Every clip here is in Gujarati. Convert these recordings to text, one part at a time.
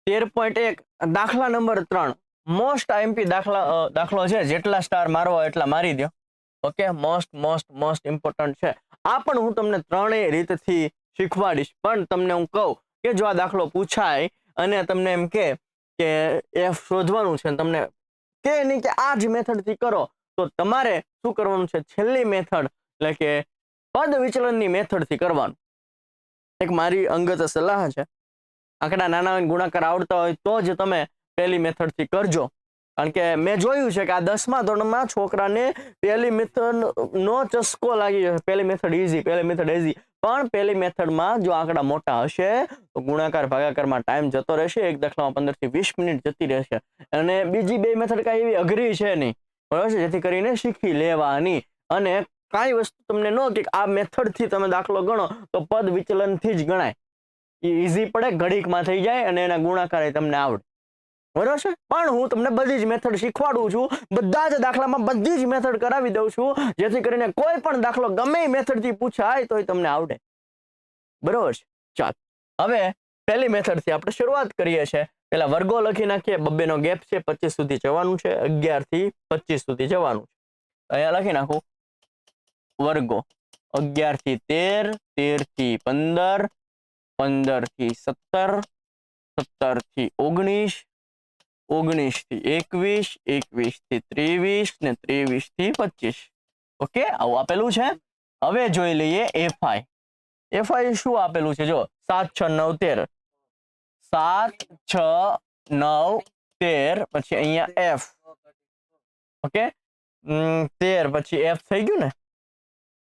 13.1 દાખલા નંબર 3 મોસ્ટ આઈએમપી દાખલો છે, જેટલા સ્ટાર મારવા એટલા મારી દો. ઓકે, મોસ્ટ ઇમ્પોર્ટન્ટ છે. આ પણ હું તમને ત્રણેય રીતથી શીખવાડીશ. પણ તમને હું કહું કે જો આ દાખલો પૂછાય અને તમને એમ કે f શોધવાનું છે, તમને કે નહીં કે આ જ મેથડથી કરો, તો તમારે શું કરવાનું છે? છેલ્લી મેથડ એટલે કે પદ વિચલનની મેથડથી કરવાનું. એક મારી અંગત સલાહ છે. આંકડા નાના હોય ગુણાકાર આવડતા હોય તો જ તમે પહેલી મેથડથી કરજો. કારણ કે મેં જોયું છે કે આ 10મા ધોરણમાં છોકરાને પહેલી મેથડનો ચસ્કો લાગી જશે. પહેલી મેથડ ઈઝી પણ પહેલી મેથડમાં જો આંકડા મોટા હશે તો ગુણાકાર ભાગાકારમાં ટાઈમ જતો રહેશે. એક દાખલામાં 15 થી 20 મિનિટ જતી રહેશે. અને બીજી બે મેથડ કાંઈ એવી અઘરી છે નહીં, બરાબર છે, જેથી કરીને શીખી લેવાની. અને કાંઈ વસ્તુ તમને ન કે આ મેથડથી તમે દાખલો ગણો તો પદ વિચલનથી જ ગણાય. ઈઝી પડે, ઘડીકમાં થઈ જાય અને એના ગુણાકાર તમને આવડે, બરાબર છે. પણ હું તમને બધી જ મેથડ શીખવાડું છું. બધા જ દાખલામાં બધી જ મેથડ કરાવી દઉં છું, જેથી કરીને કોઈ પણ દાખલો ગમે એ મેથડથી પૂછાય તો તમને આવડે, બરાબર છે. ચાલ, હવે પહેલી મેથડથી આપણે શરૂઆત કરીએ છીએ. પેલા વર્ગો લખી નાખીએ. બબ્બેનો ગેપ છે, 25 સુધી જવાનું છે, 11 થી 25 સુધી જવાનું છે. અહીંયા લખી નાખું વર્ગો 11 થી 13, 13 થી 15, 15 થી 17, 17 થી 19, 19 થી 21, 21 થી 23 ને 23 થી 25. ઓકે, આવું આપેલું છે. હવે જોઈ લઈએ fi. fi શું આપેલું છે? જો 7 6 9 13, 7 6 9 13, પછી અહીંયા f. ઓકે, 13 પછી f થઈ ગયું ને,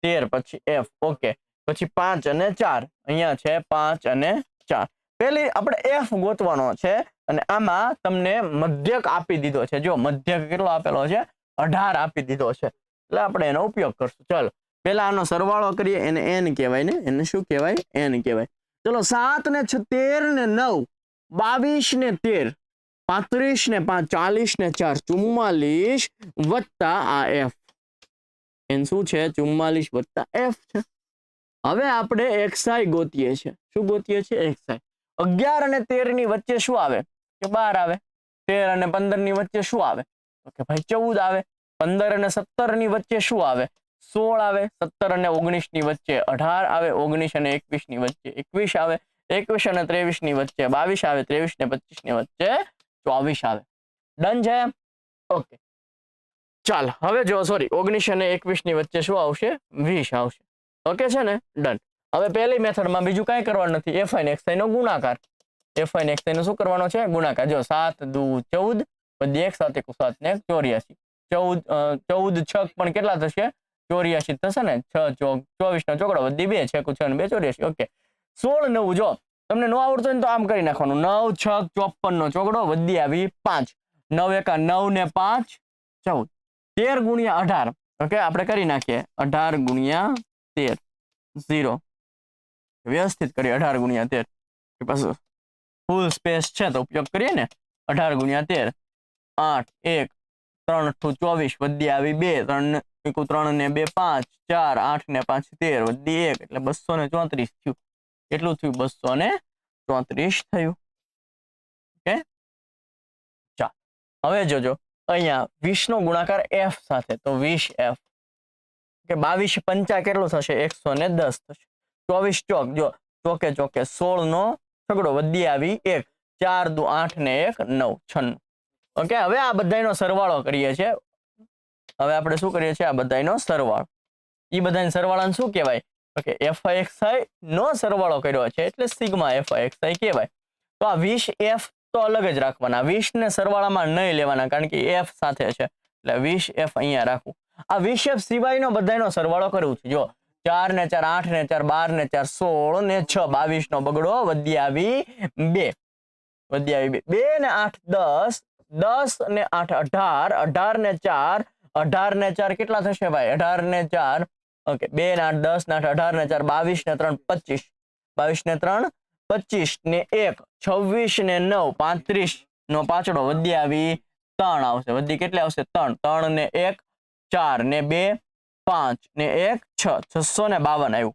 13 પછી f. ઓકે, પછી 5 અને 4 અહીંયા છે, 5 અને 4. પહેલી આપણે f ગોતવાનો છે અને આમાં તમને મધ્યક આપી દીધો છે. જો મધ્યક કેટલો આપેલો છે? 18 આપી દીધો છે. એટલે આપણે એનો ઉપયોગ કરશું. ચાલો, પહેલા આનો સરવાળો કરીએ. એને n કહેવાય ને, એને શું કહેવાય? n કહેવાય. ચલો, 7 ને 6 13 ને 9 22 ને 13 35 ને 5 40 ને 4 44 વત્તા આ f. n શું છે? 44 વત્તા f છે. હવે આપણે xi ગોતીએ છીએ. શું ગોતીએ છીએ? xi. 11 અને 13 ની વચ્ચે શું આવે? કે 12 આવે. 13 અને 15 ની વચ્ચે શું આવે? તો કે ભાઈ 14 આવે. 15 અને 17 ની વચ્ચે શું આવે? 16 આવે. 17 અને 19 ની વચ્ચે 18 આવે. 19 અને 21 ની વચ્ચે 21 આવે. 21 અને 23 ની વચ્ચે 22 આવે. 23 ને 25 ની વચ્ચે 24 આવે. ડન છે? ઓકે, ચાલ હવે જો સોરી 19 અને 21 ની વચ્ચે શું આવશે? 20 આવશે. ઓકે છે ને? ડન. હવે પહેલી મેથડમાં બીજું કાંઈ કરવાનું નથી. fi ને xi નો ગુણાકાર. fi ને xi નો શું કરવાનો છે? ગુણાકાર. જો 7 દુ 14, બધી 1 7 1 7 ને 84. 14 6 પણ કેટલા થશે? 84 થશે ને. 6 24 નો ચોકડો બધી 2 6 6 ને 2 84. ઓકે, 16 9 જો તમને નો આવડતું હોય ને તો આમ કરી નાખવાનું. 9 6 54 નો ચોકડો વધી આવી 5. 9 1 9 ને 5 14. 13 ગુણ્યા 18. ઓકે, આપણે કરી નાખીએ 18 ગુણ્યા 13 0. વ્યવસ્થિત કરીએ 18 ગુણ્યા 13. પાછું ફૂલ સ્પેસ છે તો ઉપયોગ કરીએ ને. 18 ગુણ્યા 13 8 1 3 8 24 વધી આવી 2 3 3 ને 2 5 4 8 ને 5 13 વધી 1 એટલે 234 થયું. કેટલું થયું? 234 થયું. ઓકે, ચાલ હવે જોજો અહીંયા 20 નો ગુણાકાર f સાથે, તો 20f કે 22 પંચા કેટલું થશે? 110 થશે. 24 ચોક જો ચોકે ચોકે 16 નો છગડો વધી આવી 1 4 દુ 8 ને 1 9 96. ઓકે, હવે આ બધાનો સરવાળો કરીએ છીએ. હવે આપણે શું કરીએ છીએ? આ બધાનો સરવાળો. એ બધાના સરવાળાને શું કહેવાય? ઓકે, fi xi નો સરવાળો કર્યો છે એટલે સિગ્મા fi xi કહેવાય. તો આ 20f તો અલગ જ રાખવાના. 20 ને સરવાળામાં નહીં લેવાના, કારણ કે f સાથે છે એટલે 20f અહીંયા રાખવું. આ 20f સિવાયનો બધાનો સરવાળો કરવું છે. જો 4 ને 4 8 ને 4 12 ને 4 16 ને 6 22 નો બગડો વધી આવી 2 વધી આવી 2 ને 8 10 10 ને 8 18 18 ને 4 18 ને 4 કેટલા થશે ભાઈ? 18 ને 4 ઓકે 2 ને 8 10 ને 8 18 ને 4 22 ને 3 25 22 ને 3 25 ને 1 26 ને 9 35 નો પાછળો વધી આવી 3 આવશે. વધી કેટલી આવશે? 3 3 ને 1 4 ને 2 5 ને 1 6 652 આવ્યું.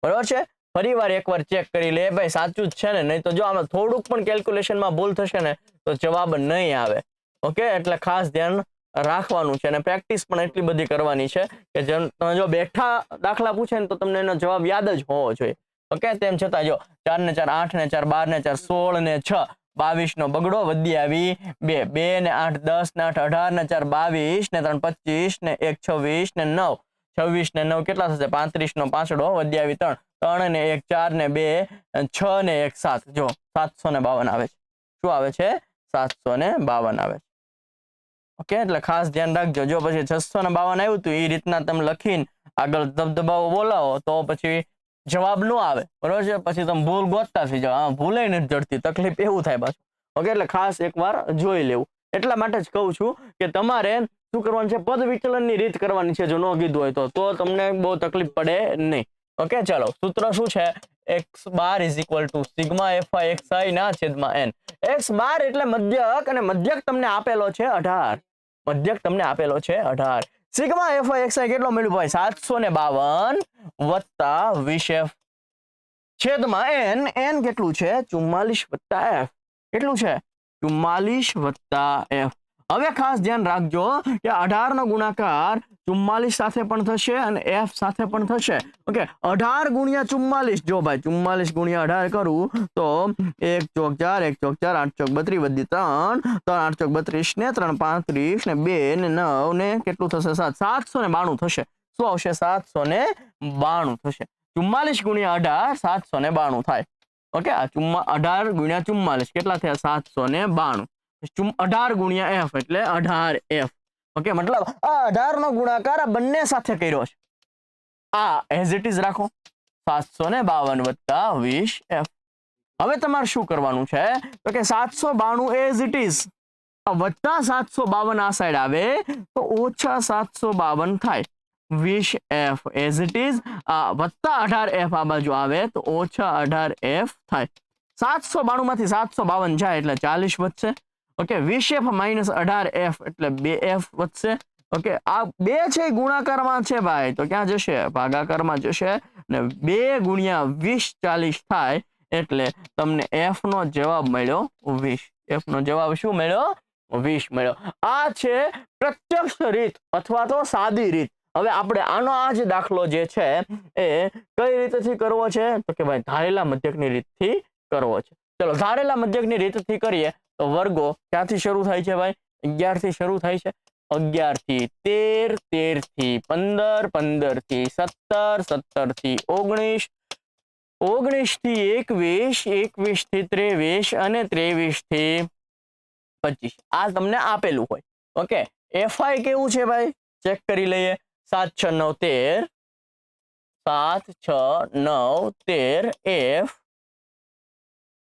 બરોબર છે? ફરીવાર એકવાર ચેક કરી લે ભાઈ સાચું જ છે ને, નહીં તો જો આમાં થોડુંક પણ કેલ્ક્યુલેશનમાં ભૂલ થશે ને તો જવાબ નહીં આવે. ઓકે, એટલે ખાસ ધ્યાન રાખવાનું છે અને પ્રેક્ટિસ પણ એટલી બધી કરવાની છે કે તમે જો બેઠા દાખલા પૂછે ને તો તમને એનો જવાબ યાદ જ હોવો જોઈએ. ઓકે, તેમ છતાં જો 4 ને 4 8 ને 4 12 ને 4 16 ને 6 22 નો બગડો વધી આવી 2 2 ને 8 10 ને 8 18 ને 4 22 ને 3 25 ને 1 26 ને 9 26 ને 9 કેટલા થશે 35 નો પાંચડો વધી આવી 3 3 ને 1 4 ને 2 6 ને 1 7 જો 752 આવે છે. શું આવે છે? 752 આવે છે. ઓકે, એટલે ખાસ ધ્યાન રાખજો. જો પછી 652 આવ્યું હતું એ રીતના તમે લખીને આગળ દબદબાવો બોલાવો તો પછી જવાબ ન આવે, બરોબર છે? પછી તમે ભૂલ ગોતતા થઈ જાવ, ભૂલે નથી જડતી, તકલીફ એવું થાય પાછું. ઓકે, એટલે ખાસ એકવાર જોઈ લેવું. એટલા માટે જ કહું છું કે તમારે શું કરવાનું છે, પદ વિચલનની રીત કરવાની છે. જો ન કીધું હોય તો તમને બહુ તકલીફ પડે નહીં. ઓકે, ચાલો સૂત્ર શું છે? x bar is equal to sigma fi xi ના છેદમાં n. x બાર એટલે મધ્યક, અને મધ્યક તમને આપેલો છે 18. મધ્યક તમને આપેલો છે 18. સિગ્મા fi xi કેટલો મળ્યું ભાઈ? 752 વત્તા 20f છેદમાં n કેટલું છે? 44 વત્તા f. કેટલું છે? 44 વત્તા f. હવે ખાસ ધ્યાન રાખજો કે 18 નો ગુણાકાર 44 સાથે પણ થશે અને f સાથે પણ થશે. ઓકે, 18 ગુણ્યા 44, જો ભાઈ 44 ગુણ્યા 18 કરું તો 1 ચોક 4 1 ચોક 4 8 ચોક 32 વધી 3 3 8 ચોક 32 ને 3 35 ને 2 ને 9 ને કેટલું થશે? 792 થશે. શું આવશે? 792 થશે. 44 ગુણ્યા 18 792 થાય. ઓકે, આ 18 ગુણ્યા 44 કેટલા થયા? 792. 18 ગુણ્યા f એટલે 18f. ઓકે, મતલબ આ 18 નો ગુણાકાર આ બંને સાથે કર્યો છે. આ એઝ ઇટ ઇઝ રાખો, 752 વત્તા 20f. હવે તમારે શું કરવાનું છે તો કે 792 એઝ ઇટ ઇઝ, વત્તા 752 આ સાઈડ આવે તો ઓછા 752 થાય. 20f એઝ ઇટ ઇઝ, વત્તા 18f આ બાજુ આવે તો ઓછા 18f થાય. 792 માંથી 752 જાય એટલે 40 વધશે. ઓકે, 20f માઇનસ 18f એટલે 2f વધશે. ઓકે, આ 2 છે ગુણાકારમાં છે ભાઈ, તો ક્યાં જશે? ભાગાકારમાં જશે. ને 2 ગુણ્યા 20 40 થાય એટલે તમને f નો જવાબ મળ્યો 20. f નો જવાબ શું મળ્યો? 20 મળ્યો. આ છે પ્રત્યક્ષ રીત અથવા તો સાદી રીત. હવે આપણે આનો આ જે દાખલો જે છે એ કઈ રીતથી કરવો છે તો કે ભાઈ ધારેલા મધ્યકની રીતથી કરવો છે. ચલો ધારેલા મધ્યકની રીતથી કરીએ તો વર્ગો ક્યાંથી શરૂ થાય છે ભાઈ? 11 થી શરૂ થાય છે. 11 થી 13, 13 થી 15, 15 થી 17, 17 થી 19, 19 થી 21, 21 થી 23 અને 23 થી 25. આ તમને આપેલું હોય. ઓકે, fi કેવું છે ભાઈ? ચેક કરી લઈએ. 7 6 9 13, 7 6 9 13 f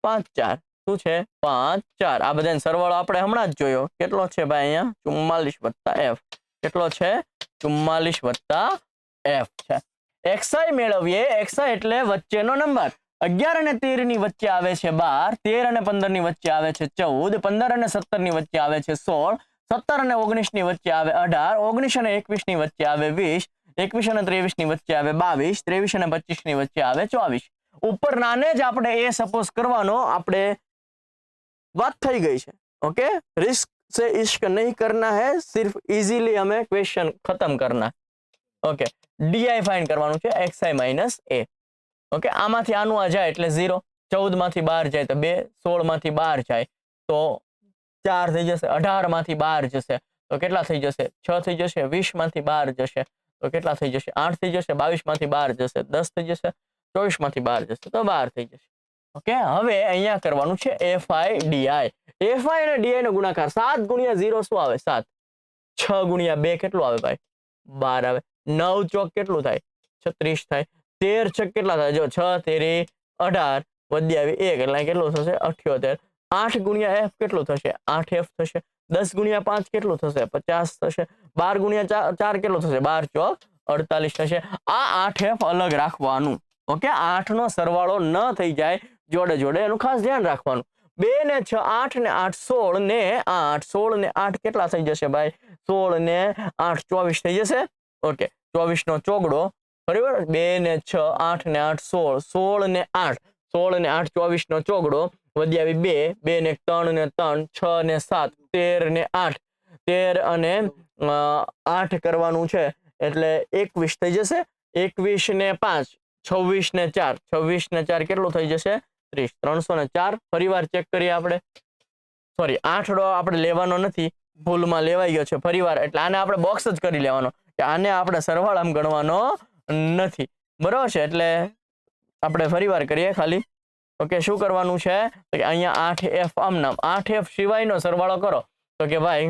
5 4 શું છે? 5 4. આ બધાનો સરવાળો આપણે હમણાં જ જોયો. કેટલો છે ભાઈ? અહીંયા 44 વત્તા f. કેટલો છે? 44 વત્તા f છે. xi મેળવીએ. xi એટલે વચ્ચેનો નંબર. 11 અને 13 ની વચ્ચે આવે છે 12, 13 અને 15 ની વચ્ચે આવે છે 14, 15 અને 17 ની વચ્ચે આવે છે 16, 17 અને 19 ની વચ્ચે આવે 18, 19 અને 21 ની વચ્ચે આવે 20, 21 અને 23 ની વચ્ચે આવે 22, 23 અને 25 ની વચ્ચે આવે 24. ઉપર નાને જ આપણે એ સપોઝ કરવાનો, આપણે बात થઈ ગઈ છે. ओके, रिस्क से इश्क नहीं करना है, सिर्फ इजीली हमें क्वेश्चन खत्म करना है. ओके, डी फाइंड કરવાનું છે xi માઈનસ a. ઓકે, આમાંથી આનું આ જાય એટલે 0, 14 માંથી 12 જાય તો 2, 16 માંથી 12 જાય તો 4 થઈ જશે, 18 માંથી 12 જશે તો કેટલા થઈ જશે? 6 થઈ જશે, 20 માંથી 12 જશે તો કેટલા થઈ જશે? 8 થઈ જશે, 22 માંથી 12 જશે 10 થઈ જશે, 24 માંથી 12 જશે તો 12 થઈ જશે. ઓકે, હવે અહીંયા કરવાનું છે fi di. fi અને di નો ગુણાકાર 7 ગુણ્યા 0 શું આવે? 7. 6 ગુણ્યા 2 કેટલું આવે ભાઈ? 12 આવે. 9 ચોક કેટલું થાય? 36 થાય. 13 છક કેટલા થાય? જો 6 તેરી 18 વધી આવી 1 એટલે કેટલું થશે? 78. 8 ગુણ્યા f કેટલું થશે? 8f થશે. 10 ગુણ્યા 5 કેટલું થશે? 50 થશે. 12 ગુણ્યા 4 કેટલું થશે? 12 ચોક 48 થશે. આ 8f અલગ રાખવાનું. ઓકે, 8 નો સરવાળો ન થઈ જાય જોડે જોડે, એનું ખાસ ધ્યાન રાખવાનું. 2 ને 6 8 ને 8 16 ને 8 16 ને 8 કેટલા થઈ જશે ભાઈ? 16 ને 8 24 થઈ જશે. ઓકે, 24 નો ચોગડો બરાબર 2 ને 6 8 ને 8 16 16 ને 8 16 ને 8 24 નો ચોગડો વધી આવી 2 2 ને 3 ને 3 6 ને 7 13 ને 8 13 અને 8 કરવાનું છે એટલે 21 થઈ જશે 21 ને 5 26 ને 4 26 ને 4 કેટલું થઈ જશે 30 304 ફરીવાર ચેક કરીએ આપણે સોરી 8 નો આપણે લેવાનો નથી ભૂલમાં લેવાઈ ગયો છે ફરીવાર એટલે આને આપણે બોક્સ જ કરી લેવાનો કે આને આપણે સરવાળામાં ગણવાનો નથી બરાબર છે એટલે આપણે ફરીવાર કરીએ ખાલી ઓકે શું કરવાનું છે તો કે અહીંયા 8f આમ નામ 8f સિવાયનો સરવાળો કરો તો કે ભાઈ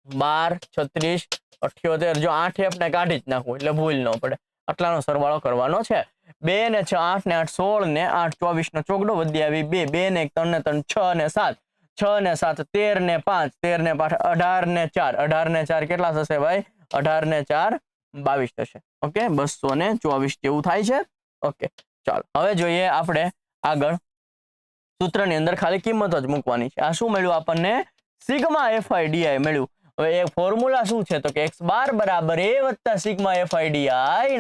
12 36 78 જો 8f ને કાઢી જ નાખવું એટલે ભૂલ ન પડે આટલાનો સરવાળો કરવાનો છે 2 ને 6 8 ને 8 16 ને 8 24 નો ચોગડો વધી આવી 2 2 ને 1 3 ને 3 6 ને 7 6 ને 7 13 ને 5 13 ને 5 18 ને 4 18 ને 4 કેટલા થશે ભાઈ 18 ને 4 22 થશે ઓકે 224 જેવું થાય છે ઓકે ચાલો હવે જોઈએ આપણે આગળ સૂત્રની અંદર ખાલી કિંમત જ મૂકવાની છે આ શું મળ્યું આપણને સિગ્મા FIDI મળ્યું હવે એ ફોર્મ્યુલા શું છે તો કે x બાર બરાબર a વત્તા સિગ્મા FIDI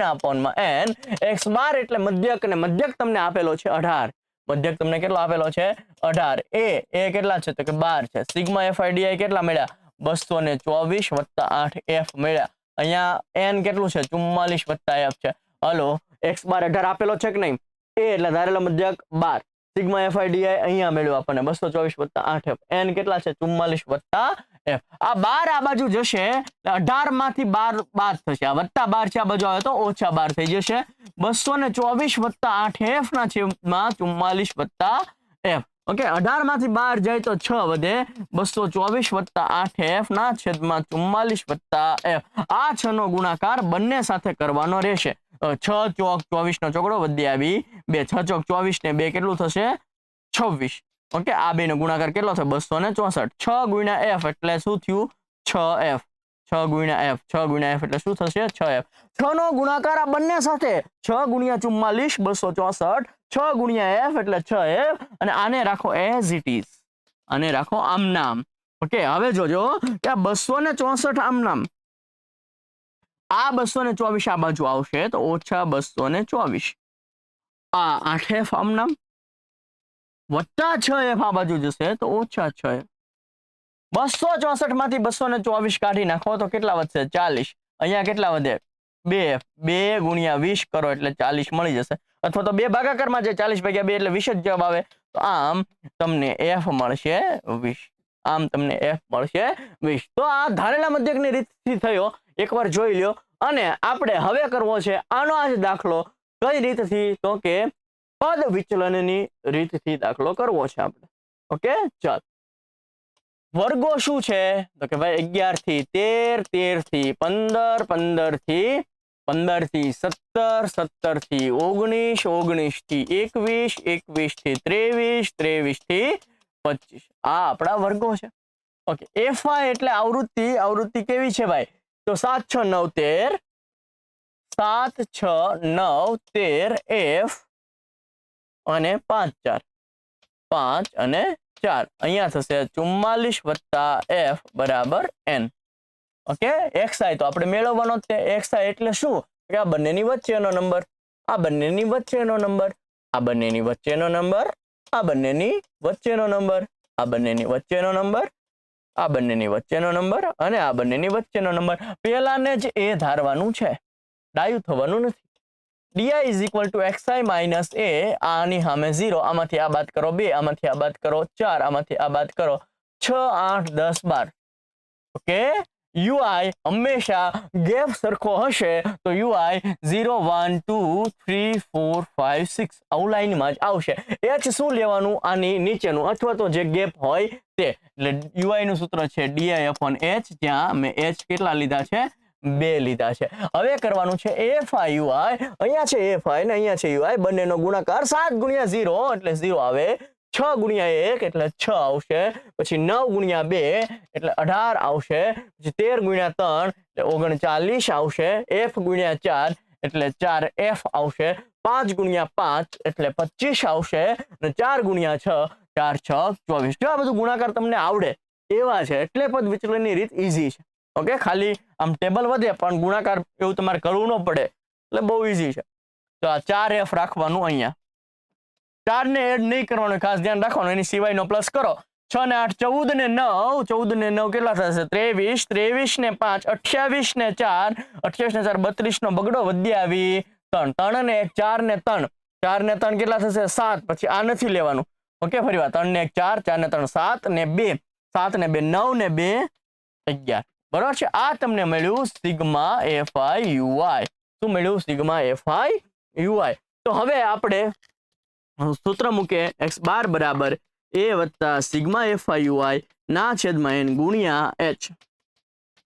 ના અપોનમાં n x બાર એટલે મધ્યક અને મધ્યક તમને આપેલો છે 18 મધ્યક તમને કેટલો આપેલો છે 18 a કેટલા છે તો કે 12 છે સિગ્મા FIDI કેટલા મળ્યા 224 વત્તા 8f મળ્યા અહીંયા n કેટલું છે 44 વત્તા f છે હલો x બાર 18 આપેલો છે કે નહીં a એટલે ધારેલો મધ્યક 12 સિગ્મા FIDI અહીંયા મળ્યું આપણને 224 વત્તા 8f n કેટલા છે 44 વત્તા f આ 12 આ બાજુ જશે એટલે 18 માંથી 12 બાદ થશે આ વત્તા 12 છે આ બાજુ આવે તો ઓછા 12 થઈ જશે 224 વત્તા 8f ના છેદમાં 44 વત્તા f ઓકે 18 માંથી 12 જાય તો 6 વધે 224 વત્તા 8f ના છેદમાં 44 વત્તા f આ 6 નો ગુણાકાર બંને સાથે કરવાનો રહેશે 6 ચોક 24 નો ચોકડો વધી આવી 2 6 ચોક 24 ને 2 કેટલું થશે 26 ઓકે આ બે નો ગુણાકાર કેટલો થયો 264 6 ગુણ્યા f એટલે શું થયું 6f 6 ગુણ્યા f 6 ગુણ્યા f એટલે શું થશે 6f 6 નો ગુણાકાર આ બંને સાથે 6 ગુણ્યા 44 264 6 ગુણ્યા f એટલે 6f અને આને રાખો એઝ ઇટ ઇઝ આને રાખો આમ નામ ઓકે હવે જોજો કે આ 264 આમ નામ આ 224 આ બાજુ આવશે તો ઓછા 224 આ 8f આમ નામ વત્તા 6f આ બાજુ જશે તો ઓછા 6f 264 માંથી 224 કાઢી નાખો તો કેટલા વધશે 40 અહીંયા કેટલા વધે 2f 2 ગુણ્યા 20 કરો એટલે 40 મળી જશે અથવા તો 2 ભાગાકારમાં જે 40 ભાગ્યા 2 એટલે 20 જ જવાબ આવે તો આમ તમને f મળશે 20 આમ તમને f મળશે 20 તો આ ધારેલા મધ્યકની રીતથી થયો એકવાર જોઈ લ્યો અને આપણે હવે કરવો છે આનો આ જ દાખલો કઈ રીતથી તો કે પદ વિચલનની રીતથી દાખલો કરવો છે આપણે ઓકે ચાલ વર્ગો શું છે તો કે ભાઈ 11 થી 13 13 થી 15 15 થી 15 થી 17 17 થી 19 19 થી 21 21 થી 23 23 થી 25 આ આપણા વર્ગો છે ઓકે FI એટલે આવૃત્તિ આવૃત્તિ કેવી છે ભાઈ તો 7 6 9 13 7 6 9 13 f અને 5 4 5 અને 4 અહીંયા થશે 44 વત્તા f બરાબર n ઓકે xi તો આપણે મેળવવાનો છે xi એટલે શું કે આ બંનેની વચ્ચેનો નંબર આ બંનેની વચ્ચેનો નંબર આ બંનેની વચ્ચેનો નંબર આ બંનેની વચ્ચેનો નંબર આ બંનેની વચ્ચેનો નંબર આ બંનેની વચ્ચેનો નંબર અને આ બંનેની વચ્ચેનો નંબર પહેલાને જ એ ધારવાનું છે ડાયું થવાનું નથી di = xi - a આની સામે 0 આમાંથી આ બાદ કરો 2 આમાંથી આ બાદ કરો 4 આમાંથી આ બાદ કરો 6 8 10 12 ઓકે ui હંમેશા ગેપ સરખો હશે તો ui 0 1 2 3 4 5 6 આઉ લાઈનમાં જ આવશે h શું લેવાનું આની નીચેનું અથવા તો જે ગેપ હોય તે એટલે ui નું સૂત્ર છે di/h જ્યાં મેં h કેટલા લીધા છે 2 લીધા છે હવે કરવાનું છે fi ui અહીંયા છે fi ને અહીંયા છે ui બંનેનો ગુણાકાર 7 * 0 એટલે 0 આવે 6 * 1 એટલે 6 આવશે પછી 9 * 2 એટલે 18 આવશે પછી 13 * 3 એટલે 39 આવશે f * 4 એટલે 4f આવશે 5 * 5 એટલે 25 આવશે અને 4 * 6 4 6 24 જો આ બધું ગુણાકાર તમને આવડે એવા છે એટલે પદ વિચલનની રીત ઈઝી છે ઓકે ખાલી આમ ટેબલ વધે પણ ગુણાકાર એવું તમારે કરવું ન પડે એટલે બહુ ઈઝી છે. તો આ 4f રાખવાનું અહીંયા. 4 ને એડ નહીં કરવાનું, ખાસ ધ્યાન રાખવાનું. એની સિવાયનો પ્લસ કરો. 6 ને 8 14 ને 9, 14 ને 9 કેટલા થશે? 23, 23 ને 5 28 ને 4, 28 ને 4 32 નો બગડો વધ્યા આવી 3, 3 ને 1 4 ને 3, 4 ને 3 કેટલા થશે? 7. પછી આ નથી લેવાનું. ઓકે, ફરી વાર 3 ને 1 4, 4 ને 3 7 ને 2, 7 ને 2 9 ને 2 11. બરાબર છે. આ તમને મળ્યું સિગ્મા fi ui. શું મળ્યું? Sigma fi ui. તો હવે આપણે સૂત્ર મૂકે x બાર બરાબર a વત્તા સિગ્મા fi ui ના છેદમાં n ગુણ્યા h.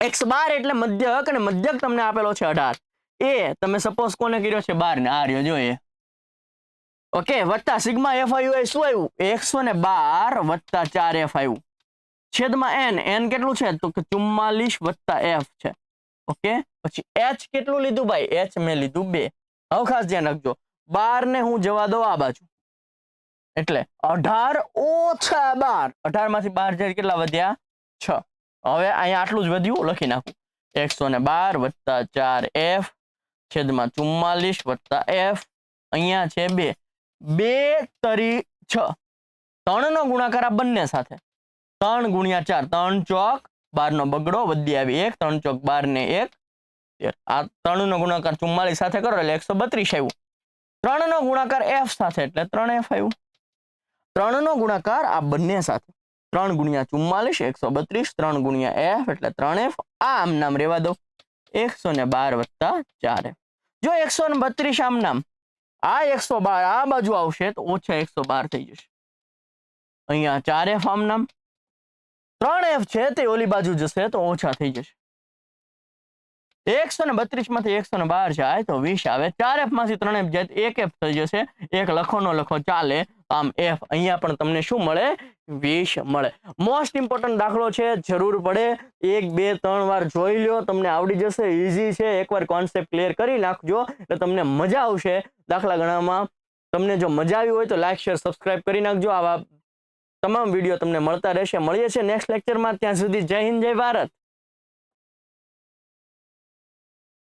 x બાર એટલે મધ્યક, અને મધ્યક તમને આપેલો છે 18. એ તમે સપોઝ કોને કર્યો છે? 12 ને. આ રહ્યો જો એ. ઓકે, વત્તા સિગ્મા fi ui શું આવ્યું? 112 વત્તા 4f આવ્યું. છેદમાં n કેટલું છે? તો કે 44 વત્તા f છે. ઓકે, પછી h કેટલું લીધું ભાઈ? h મેં લીધું 2. હવે ખાસ ધ્યાન રાખજો, 12 ને હું જવા દઉં આ બાજુ, એટલે 18 ઓછા 12. 18 માંથી 12 જાય કેટલા વધ્યા? 6. હવે અહીંયા આટલું જ વધ્યું, લખી નાખું. 112 વત્તા 4f છેદમાં 44 વત્તા f. અહીંયા છે 2. 2 તરી 6. 3 નો ગુણાકાર આ બંને સાથે. 3 ગુણ્યા 4, 3 ચોક 12 નો બગડો વધી આવી 1, 3 ચોક 12 ને 1 13. આ 3 નો ગુણાકાર 44 સાથે કરો એટલે 132 આવ્યું. 3 નો ગુણાકાર f સાથે એટલે 3f આવ્યું. 3 નો ગુણાકાર આ બંને સાથે 3 ગુણ્યા 44 132, 3 ગુણ્યા f એટલે 3f. આ આમ નામ રહેવા દો. 112 વત્તા 4f. જો 132 આમ નામ, આ 112 આ બાજુ આવશે તો ઓછા 112 થઈ જશે. અહીંયા 4f આમ નામ, 3f છે તે ઓલી બાજુ જશે તો ઓછા થઈ જશે. 132 માંથી 112 જાય તો 20 આવે. 4f માંથી 3f જાય તો 1f થઈ જશે. 1 લખો નો લખો ચાલે. આમ f અહીંયા પણ તમને શું મળે? 20 મળે. મોસ્ટ ઇમ્પોર્ટન્ટ દાખલો છે, જરૂર પડે 1 2 3 વાર જોઈ લ્યો, તમને આવડી જશે. ઈઝી છે, એકવાર કોન્સેપ્ટ ક્લિયર કરી નાખજો એટલે તમને મજા આવશે દાખલા ગણવામાં. તમને જો મજા આવી હોય તો લાઈક શેર સબસ્ક્રાઇબ કરી નાખજો. આવા તમામ વિડીયો તમને મળતા રહેશે. મળીએ છીએ નેક્સ્ટ લેક્ચરમાં. ત્યાં સુધી જય હિન્દ, જય ભારત.